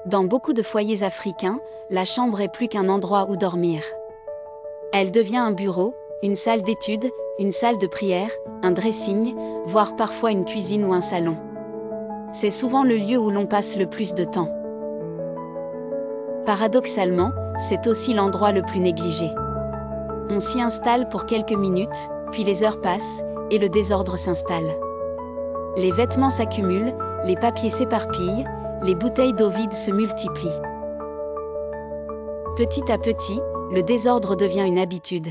Dans beaucoup de foyers africains, la chambre est plus qu'un endroit où dormir. Elle devient un bureau, une salle d'études, une salle de prière, un dressing, voire parfois une cuisine ou un salon. C'est souvent le lieu où l'on passe le plus de temps. Paradoxalement, c'est aussi l'endroit le plus négligé. On s'y installe pour quelques minutes, puis les heures passent, et le désordre s'installe. Les vêtements s'accumulent, les papiers s'éparpillent, les bouteilles d'eau vides se multiplient. Petit à petit, le désordre devient une habitude.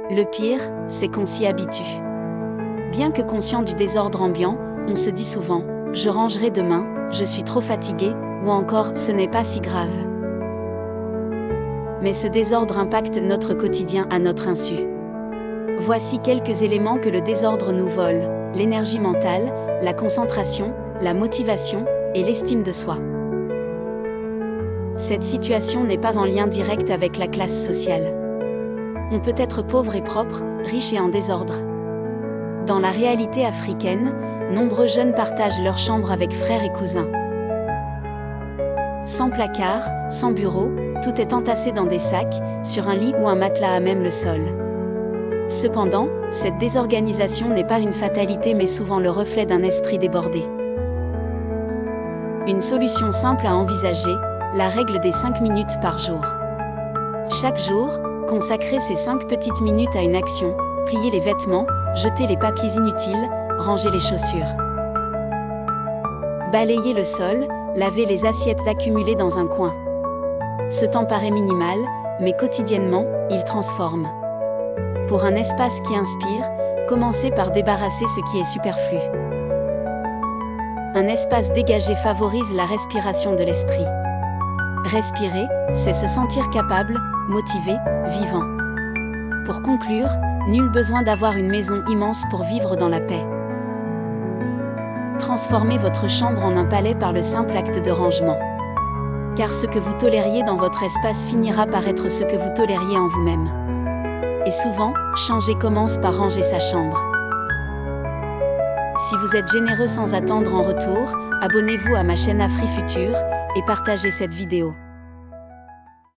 Le pire, c'est qu'on s'y habitue. Bien que conscient du désordre ambiant, on se dit souvent « je rangerai demain, je suis trop fatigué » ou encore « ce n'est pas si grave ». Mais ce désordre impacte notre quotidien à notre insu. Voici quelques éléments que le désordre nous vole: l'énergie mentale, la concentration, la motivation et l'estime de soi. Cette situation n'est pas en lien direct avec la classe sociale. On peut être pauvre et propre, riche et en désordre. Dans la réalité africaine, nombreux jeunes partagent leur chambre avec frères et cousins. Sans placard, sans bureau, tout est entassé dans des sacs, sur un lit ou un matelas à même le sol. Cependant, cette désorganisation n'est pas une fatalité mais souvent le reflet d'un esprit débordé. Une solution simple à envisager, la règle des 5 minutes par jour. Chaque jour, consacrez ces 5 petites minutes à une action: plier les vêtements, jeter les papiers inutiles, ranger les chaussures. Balayer le sol, laver les assiettes accumulées dans un coin. Ce temps paraît minimal, mais quotidiennement, il transforme. Pour un espace qui inspire, commencez par débarrasser ce qui est superflu. Un espace dégagé favorise la respiration de l'esprit. Respirer, c'est se sentir capable, motivé, vivant. Pour conclure, nul besoin d'avoir une maison immense pour vivre dans la paix. Transformez votre chambre en un palais par le simple acte de rangement. Car ce que vous tolériez dans votre espace finira par être ce que vous tolériez en vous-même. Et souvent, changer commence par ranger sa chambre. Si vous êtes généreux sans attendre en retour, abonnez-vous à ma chaîne AfriFutur et partagez cette vidéo.